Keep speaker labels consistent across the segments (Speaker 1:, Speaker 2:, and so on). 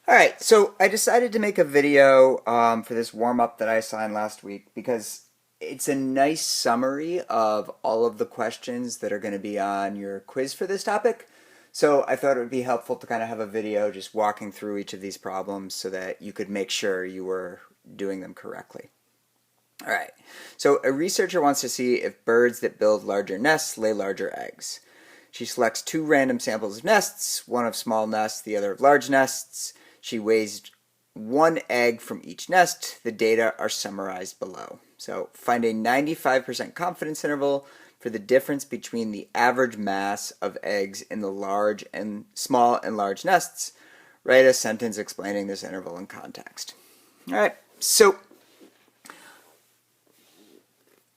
Speaker 1: Alright, so I decided to make a video for this warm-up that I assigned last week because it's a nice summary of all of the questions that are going to be on your quiz for this topic. So I thought it would be helpful to kind of have a video just walking through each of these problems so that you could make sure you were doing them correctly. Alright, so a researcher wants to see if birds that build larger nests lay larger eggs. She selects two random samples of nests, one of small nests, the other of large nests. She weighs one egg from each nest. The data are summarized below. So find a 95% confidence interval for the difference between the average mass of eggs in the small and large nests. Write a sentence explaining this interval in context. All right, so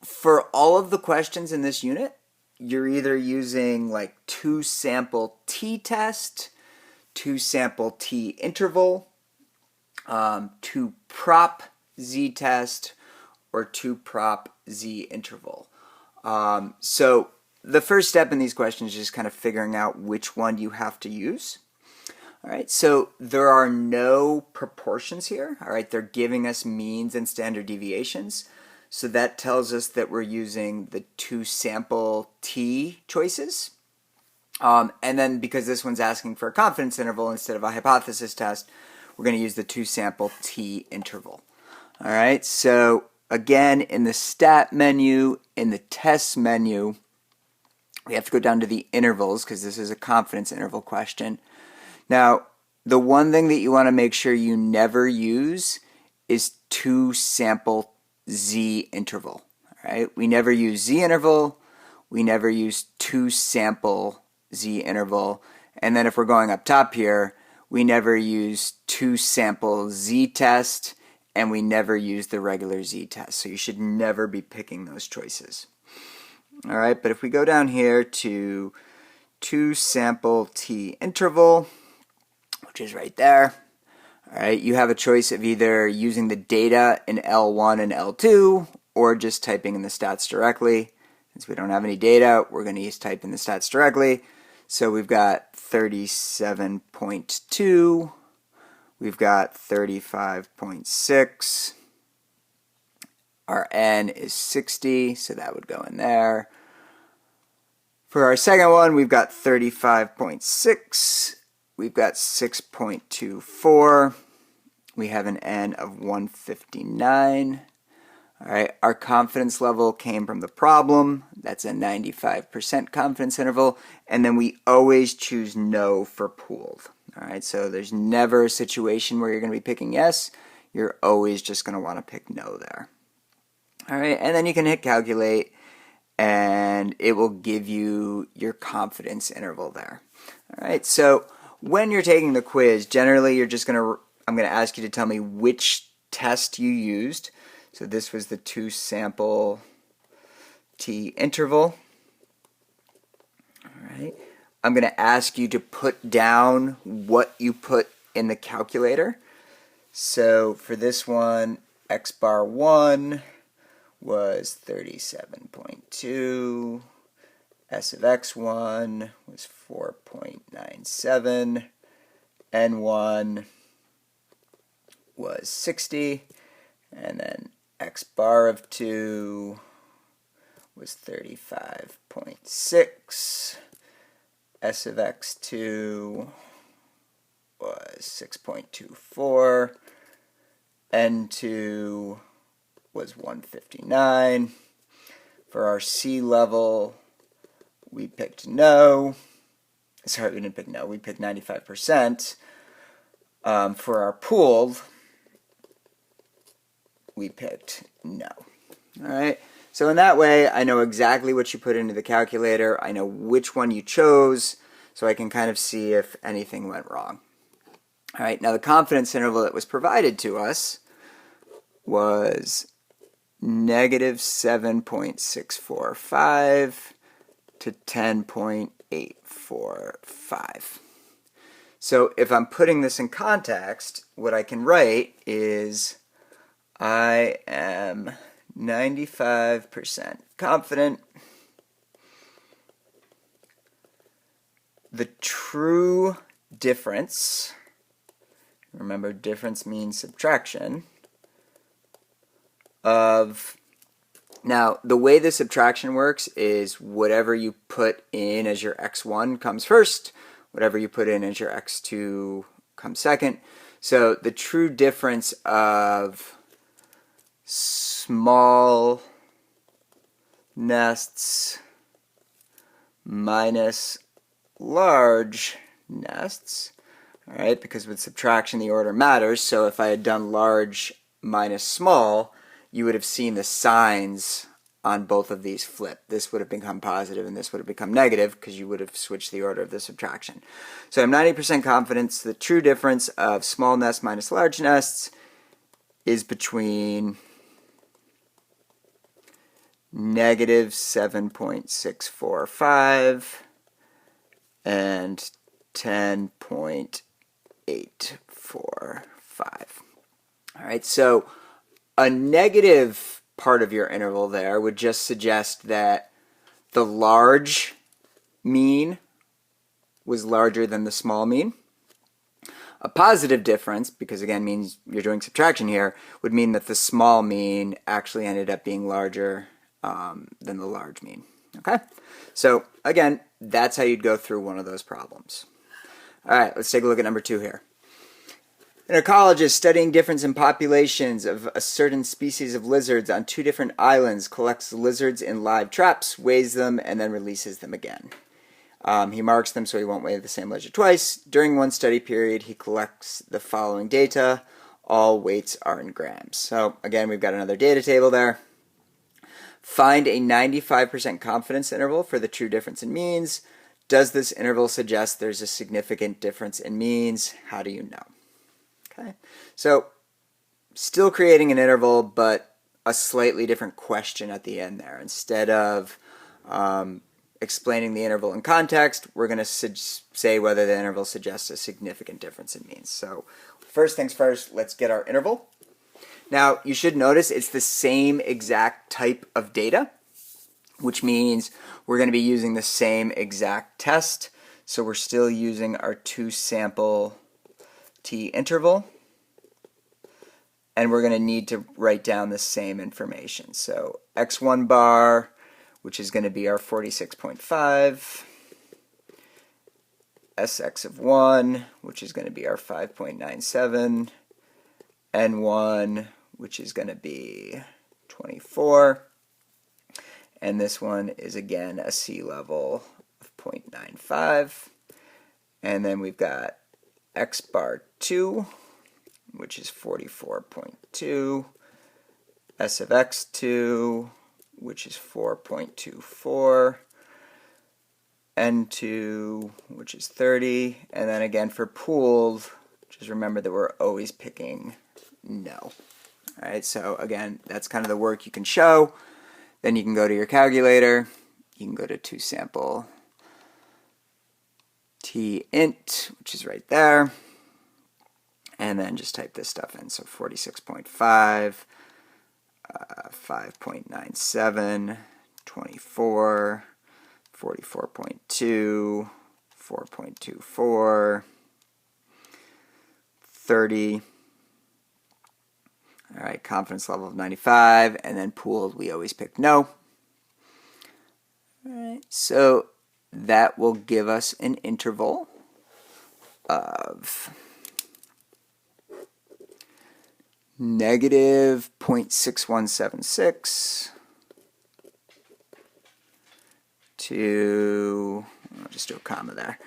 Speaker 1: for all of the questions in this unit, you're either using like two sample t-test, two sample t-interval, two prop z-test, or two prop z-interval. So the first step in these questions is just kind of figuring out which one you have to use. All right, so there are no proportions here. All right, they're giving us means and standard deviations. So that tells us that we're using the two sample t choices. And then because this one's asking for a confidence interval instead of a hypothesis test, we're going to use the two sample t interval. All right, so again, in the stat menu, in the test menu, we have to go down to the intervals because this is a confidence interval question. Now, the one thing that you want to make sure you never use is two sample z interval. All right, we never use z interval, we never use two sample z interval, and then if we're going up top here, we never use two sample z test, and we never use the regular z test. So you should never be picking those choices. All right, but if we go down here to two sample t interval, which is right there, all right, you have a choice of either using the data in L1 and L2 or just typing in the stats directly. Since we don't have any data, we're going to just type in the stats directly. So we've got 37.2, we've got 35.6, our n is 60, so that would go in there. For our second one, we've got 35.6, we've got 6.24, we have an n of 159. All right, our confidence level came from the problem. That's a 95% confidence interval. And then we always choose no for pooled. All right, so there's never a situation where you're going to be picking yes. You're always just going to want to pick no there. All right, and then you can hit calculate, and it will give you your confidence interval there. All right, so when you're taking the quiz, generally I'm going to ask you to tell me which test you used. So this was the two sample t interval. All right. I'm going to ask you to put down what you put in the calculator. So for this one, x bar 1 was 37.2. S of x1 was 4.97. N1 was 60. And then x bar of 2 was 35.6. S of x2 was 6.24. N2 was 159. For our C level, we picked no. Sorry, we didn't pick no. We picked 95%. For our pooled, we picked no. All right, so in that way, I know exactly what you put into the calculator. I know which one you chose, so I can kind of see if anything went wrong. All right, now the confidence interval that was provided to us was negative 7.645 to 10.845. So if I'm putting this in context, what I can write is I am 95% confident the true difference remember difference means subtraction, of, now the way the subtraction works is whatever you put in as your x1 comes first, whatever you put in as your x2 comes second. So the true difference of small nests minus large nests, all right, because with subtraction the order matters, so if I had done large minus small, you would have seen the signs on both of these flip. This would have become positive and this would have become negative because you would have switched the order of the subtraction. So I'm 90% confident the true difference of small nests minus large nests is between negative 7.645 and 10.845. All right, so a negative part of your interval there would just suggest that the large mean was larger than the small mean. A positive difference, because again means you're doing subtraction here, would mean that the small mean actually ended up being larger than the large mean. Okay? So again, that's how you'd go through one of those problems. All right, let's take a look at number 2 here. An ecologist studying difference in populations of a certain species of lizards on 2 different islands collects the lizards in live traps, weighs them, and then releases them again. He marks them so he won't weigh the same lizard twice. During one study period, he collects the following data. All weights are in grams. So again, we've got another data table there. Find a 95% confidence interval for the true difference in means. Does this interval suggest there's a significant difference in means? How do you know? Okay, so still creating an interval, but a slightly different question at the end there. Instead of explaining the interval in context, we're going to say whether the interval suggests a significant difference in means. So first things first, let's get our interval. Now, you should notice it's the same exact type of data, which means we're going to be using the same exact test. So we're still using our 2-sample t-interval, and we're going to need to write down the same information. So x1 bar, which is going to be our 46.5, sx of 1, which is going to be our 5.97, n1, which is going to be 24, and this one is again a sea level of 0.95, and then we've got x bar 2, which is 44.2, s of x2, which is 4.24, n2, which is 30, and then again for pooled, just remember that we're always picking no. All right, so again, that's kind of the work you can show. Then you can go to your calculator. You can go to 2-sample t-int, which is right there, and then just type this stuff in. So 46.5, 5.97, 24, 44.2, 4.24, 30. All right, confidence level of 95, and then pooled, we always pick no. All right, so that will give us an interval of negative 0.6176 to, I'll just do a comma there,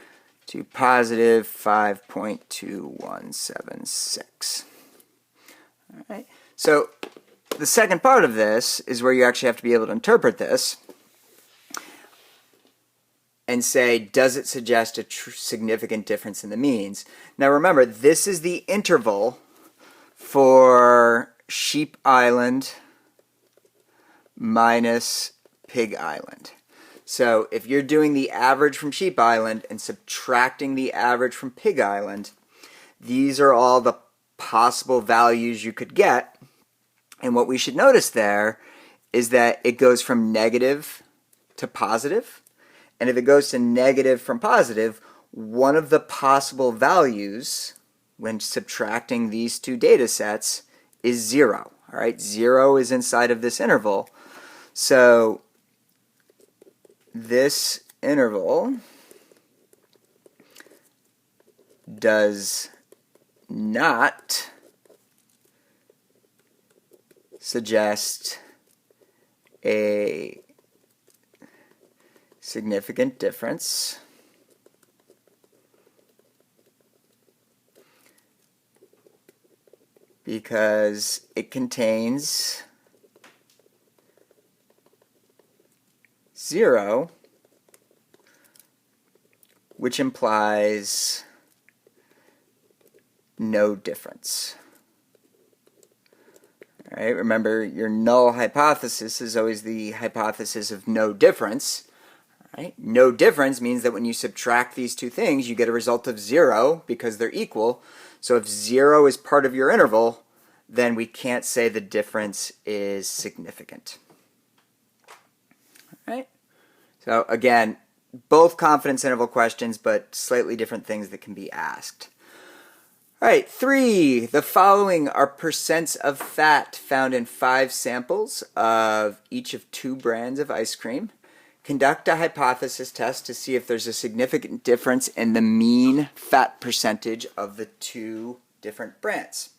Speaker 1: to positive 5.2176. All right. So the second part of this is where you actually have to be able to interpret this and say, does it suggest a significant difference in the means? Now remember, this is the interval for Sheep Island minus Pig Island. So if you're doing the average from Sheep Island and subtracting the average from Pig Island, these are all the possible values you could get. And what we should notice there is that it goes from negative to positive. And if it goes to negative from positive, one of the possible values when subtracting these two data sets is 0. All right, 0 is inside of this interval. So this interval does not suggest a significant difference because it contains 0, which implies no difference. All right, remember your null hypothesis is always the hypothesis of no difference. All right? No difference means that when you subtract these two things, you get a result of 0 because they're equal. So if 0 is part of your interval, then we can't say the difference is significant. All right? So again, both confidence interval questions, but slightly different things that can be asked. All right, 3. The following are percents of fat found in 5 samples of each of 2 brands of ice cream. Conduct a hypothesis test to see if there's a significant difference in the mean fat percentage of the 2 different brands.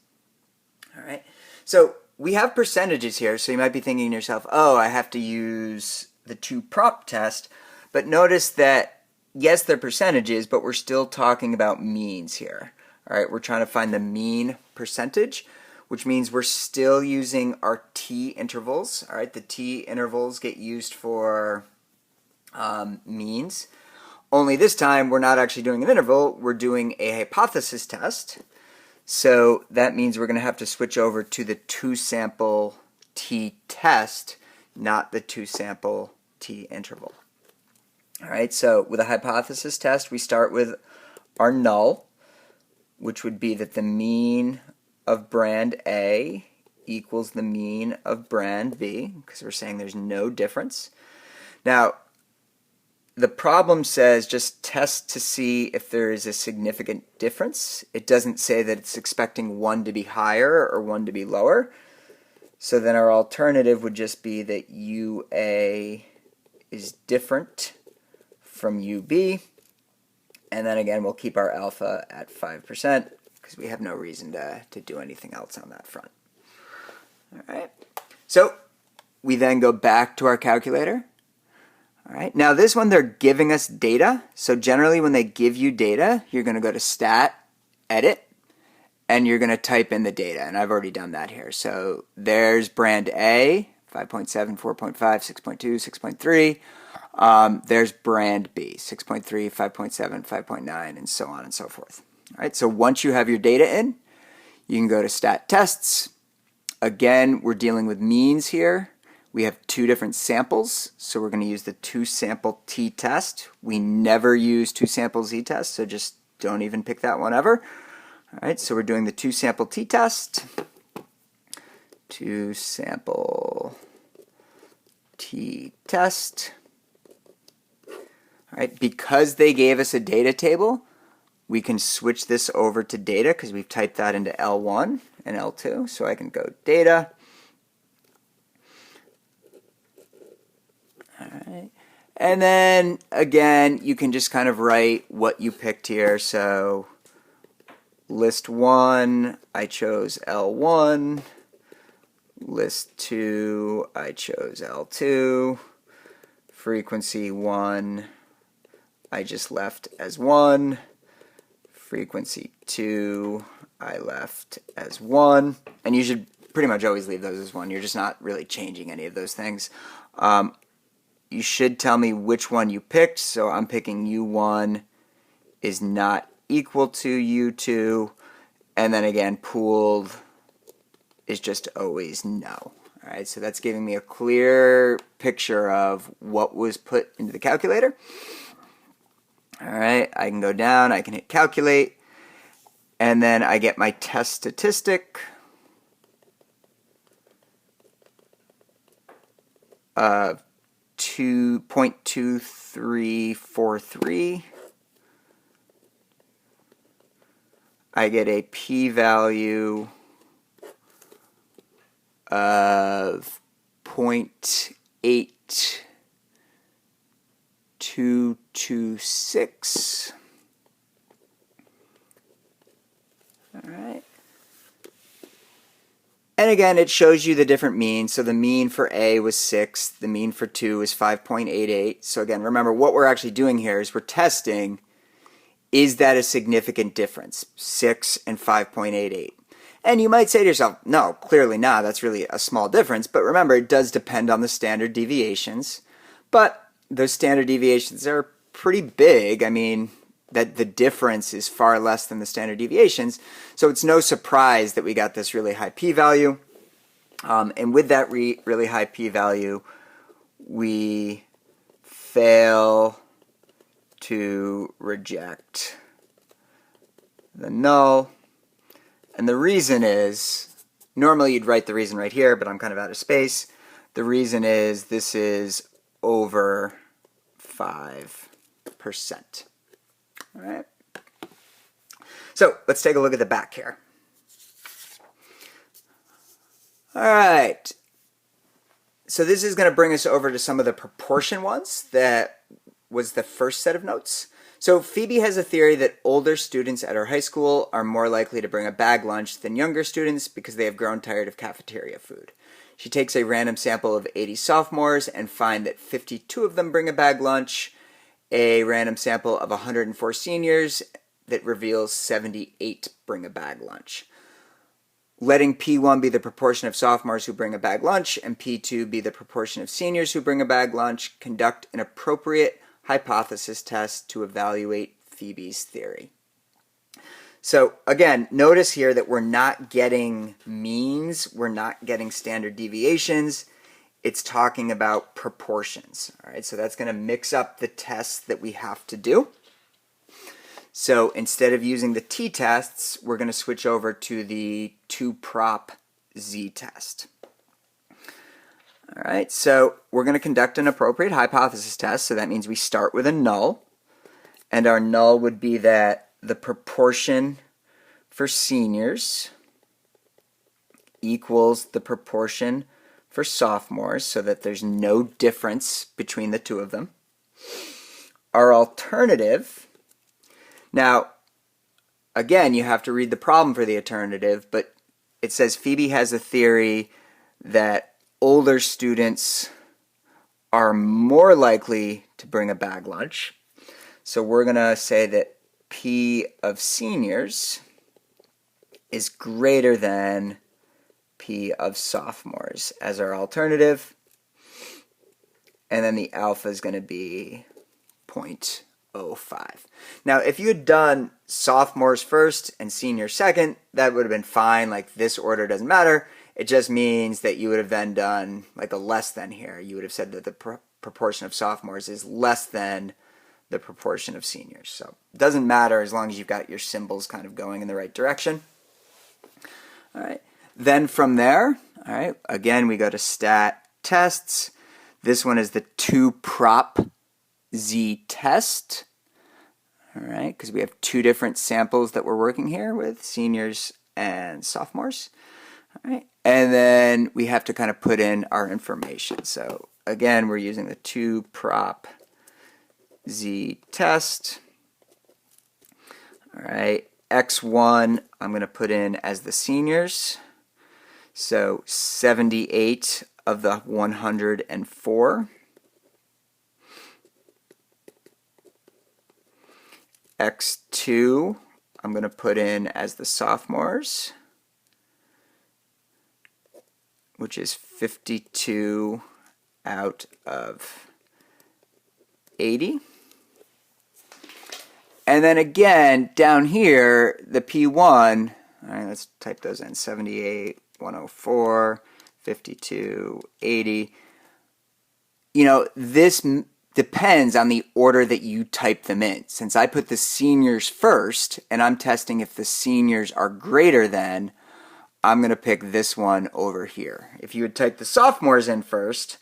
Speaker 1: All right, so we have percentages here, so you might be thinking to yourself, oh, I have to use the 2-prompt test, but notice that, yes, they're percentages, but we're still talking about means here. All right, we're trying to find the mean percentage, which means we're still using our t intervals. All right, the t intervals get used for means. Only this time, we're not actually doing an interval, we're doing a hypothesis test. So that means we're going to have to switch over to the 2-sample t-test, not the 2-sample t-interval. All right, so with a hypothesis test, we start with our null, which would be that the mean of brand A equals the mean of brand B, because we're saying there's no difference. Now, the problem says just test to see if there is a significant difference. It doesn't say that it's expecting one to be higher or one to be lower. So then our alternative would just be that UA is different from UB. And then again, we'll keep our alpha at 5% because we have no reason to do anything else on that front. All right. So we then go back to our calculator. All right. Now this one, they're giving us data. So generally when they give you data, you're going to go to Stat, Edit, and you're going to type in the data. And I've already done that here. So there's brand A, 5.7, 4.5, 6.2, 6.3. There's brand B, 6.3, 5.7, 5.9, and so on and so forth. All right. So once you have your data in, you can go to Stat Tests. Again, we're dealing with means here. We have 2 different samples, so we're going to use the 2-sample t-test. We never use 2-sample z-test, so just don't even pick that one ever. All right, so we're doing the 2-sample t-test. 2-sample t-test. All right, because they gave us a data table, we can switch this over to data because we've typed that into L1 and L2. So I can go data. All right. And then, again, you can just kind of write what you picked here. So list 1, I chose L1. List 2, I chose L2. Frequency 1, I just left as 1. Frequency 2, I left as 1. And you should pretty much always leave those as 1. You're just not really changing any of those things. You should tell me which one you picked. So I'm picking U1 is not equal to U2. And then again, pooled is just always no. All right, so that's giving me a clear picture of what was put into the calculator. All right, I can go down, I can hit calculate, and then I get my test statistic of 2.2343. I get a p-value of 0.8226. All right. And again, it shows you the different means. So the mean for A was 6. The mean for 2 is 5.88. So again, remember what we're actually doing here is we're testing, is that a significant difference? 6 and 5.88. And you might say to yourself, no, clearly not. That's really a small difference. But remember, it does depend on the standard deviations. But those standard deviations are pretty big. I mean, that the difference is far less than the standard deviations. So it's no surprise that we got this really high p-value. And with that really high p-value, we fail to reject the null. And the reason is, normally you'd write the reason right here, but I'm kind of out of space. The reason is this is over 5%. All right. So let's take a look at the back here. All right. So this is going to bring us over to some of the proportion ones that was the first set of notes. So Phoebe has a theory that older students at her high school are more likely to bring a bag lunch than younger students because they have grown tired of cafeteria food. She takes a random sample of 80 sophomores and finds that 52 of them bring a bag lunch, a random sample of 104 seniors that reveals 78 bring a bag lunch. Letting P1 be the proportion of sophomores who bring a bag lunch and P2 be the proportion of seniors who bring a bag lunch, conduct an appropriate hypothesis test to evaluate Phoebe's theory. So again, notice here that we're not getting means, we're not getting standard deviations. It's talking about proportions. All right, so that's going to mix up the tests that we have to do. So instead of using the t-tests, we're going to switch over to the 2-prop z-test. All right, so we're going to conduct an appropriate hypothesis test. So that means we start with a null. And our null would be that the proportion for seniors equals the proportion for sophomores, so that there's no difference between the two of them. Our alternative, now, again, you have to read the problem for the alternative, but it says Phoebe has a theory that older students are more likely to bring a bag lunch. So we're going to say that P of seniors is greater than P of sophomores as our alternative. And then the alpha is going to be 0.05. Now, if you had done sophomores first and seniors second, that would have been fine. Like, this order doesn't matter. It just means that you would have then done like a less than here. You would have said that the proportion of sophomores is less than the proportion of seniors. So it doesn't matter as long as you've got your symbols kind of going in the right direction. All right. Then from there, all right, again, we go to stat tests. This one is the 2-prop z-test. All right, because we have two different samples that we're working here with, seniors and sophomores. All right, and then we have to kind of put in our information. So again, we're using the 2-prop z-test. All right, x1 I'm going to put in as the seniors. So 78 of the 104. X2 I'm going to put in as the sophomores, which is 52 out of 80. And then again, down here, the P1, all right, let's type those in, 78, 104, 52, 80. You know, this depends on the order that you type them in. Since I put the seniors first, and I'm testing if the seniors are greater than, I'm going to pick this one over here. If you had typed the sophomores in first,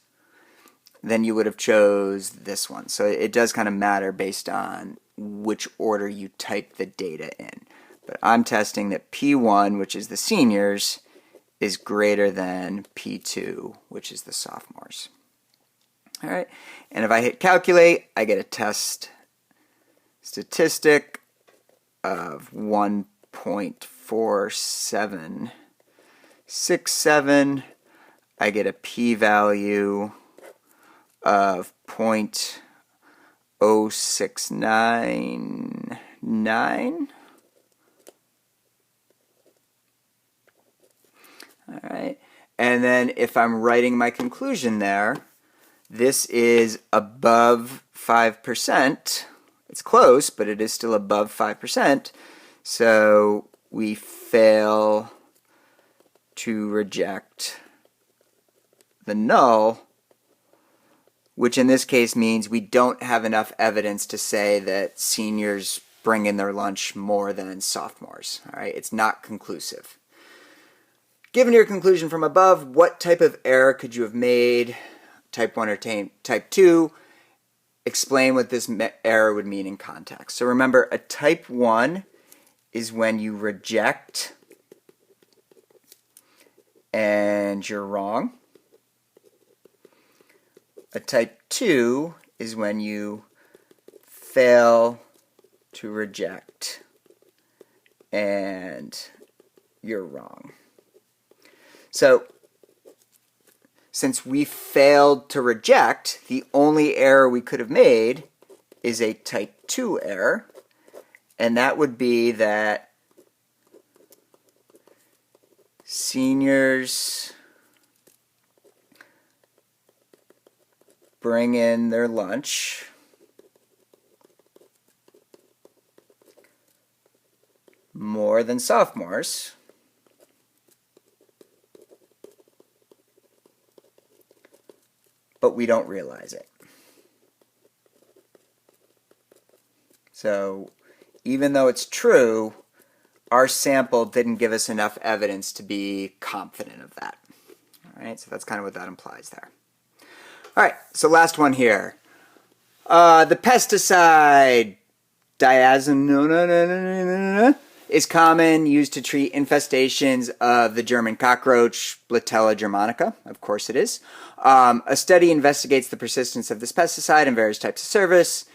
Speaker 1: then you would have chose this one. So it does kind of matter based on which order you type the data in. But I'm testing that P1, which is the seniors, is greater than P2, which is the sophomores. All right, and if I hit calculate, I get a test statistic of 1.4767. I get a p-value of 0.0699. All right, and then if I'm writing my conclusion there, this is above 5%. It's close, but it is still above 5%. So we fail to reject the null, which in this case means we don't have enough evidence to say that seniors bring in their lunch more than sophomores. All right, it's not conclusive. Given your conclusion from above, what type of error could you have made? Type 1 or type 2? Explain what this error would mean in context. So remember, a type 1 is when you reject and you're wrong. A type 2 is when you fail to reject and you're wrong. So since we failed to reject, the only error we could have made is a type 2 error, and that would be that seniors bring in their lunch more than sophomores, but we don't realize it. So even though it's true, our sample didn't give us enough evidence to be confident of that. All right, so that's kind of what that implies there. All right, so last one here. The pesticide diazinon is common, used to treat infestations of the German cockroach, Blatella germanica. Of course it is. A study investigates the persistence of this pesticide in various types of service.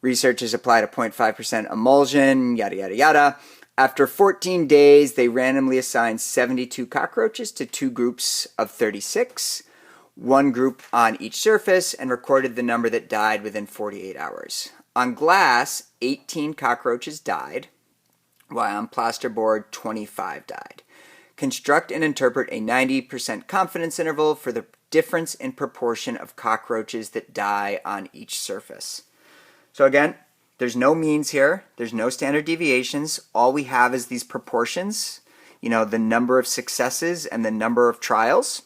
Speaker 1: Researchers applied a 0.5% emulsion, yada, yada, yada. After 14 days, they randomly assigned 72 cockroaches to two groups of 36, one group on each surface, and recorded the number that died within 48 hours. On glass, 18 cockroaches died, while on plasterboard, 25 died. Construct and interpret a 90% confidence interval for the difference in proportion of cockroaches that die on each surface. So again, there's no means here. There's no standard deviations. All we have is these proportions, the number of successes and the number of trials.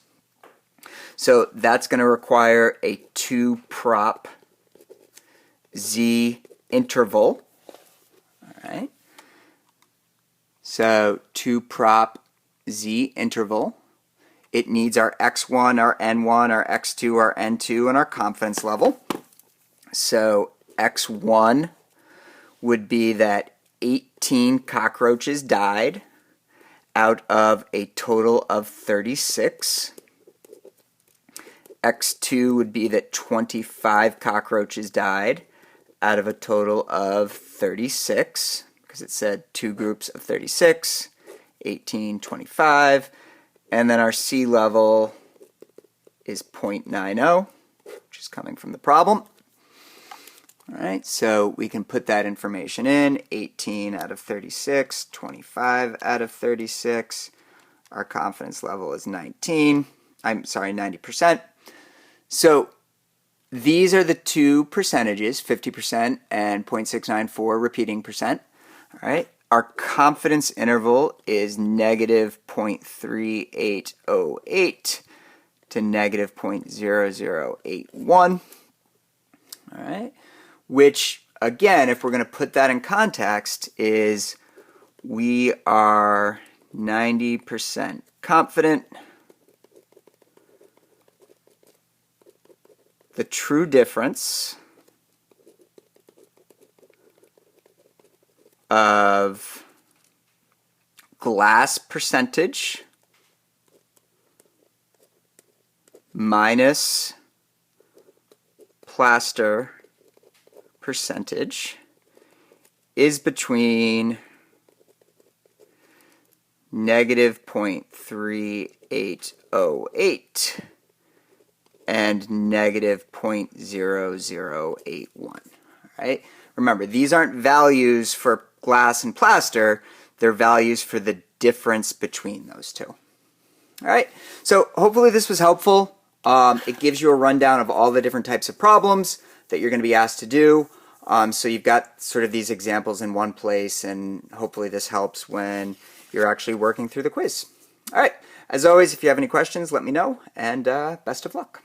Speaker 1: So that's going to require a 2-prop z interval. All right. So 2-prop z interval. It needs our x1, our n1, our x2, our n2, and our confidence level. So x1 would be that 18 cockroaches died out of a total of 36. X2 would be that 25 cockroaches died out of a total of 36, because it said two groups of 36, 18, 25. And then our C level is 0.90, which is coming from the problem. All right, so we can put that information in, 18 out of 36, 25 out of 36. Our confidence level is 90%. So these are the two percentages, 50% and 0.694 repeating percent. All right, our confidence interval is negative 0.3808 to negative 0.0081. All right. Which, again, if we're going to put that in context, is we are 90% confident the true difference of glass percentage minus plaster percentage is between negative 0.3808 and negative 0.0081. All right? Remember, these aren't values for glass and plaster. They're values for the difference between those two. All right? So hopefully this was helpful. It gives you a rundown of all the different types of problems that you're going to be asked to do. So you've got sort of these examples in one place, and hopefully this helps when you're actually working through the quiz. All right. As always, if you have any questions, let me know, and best of luck.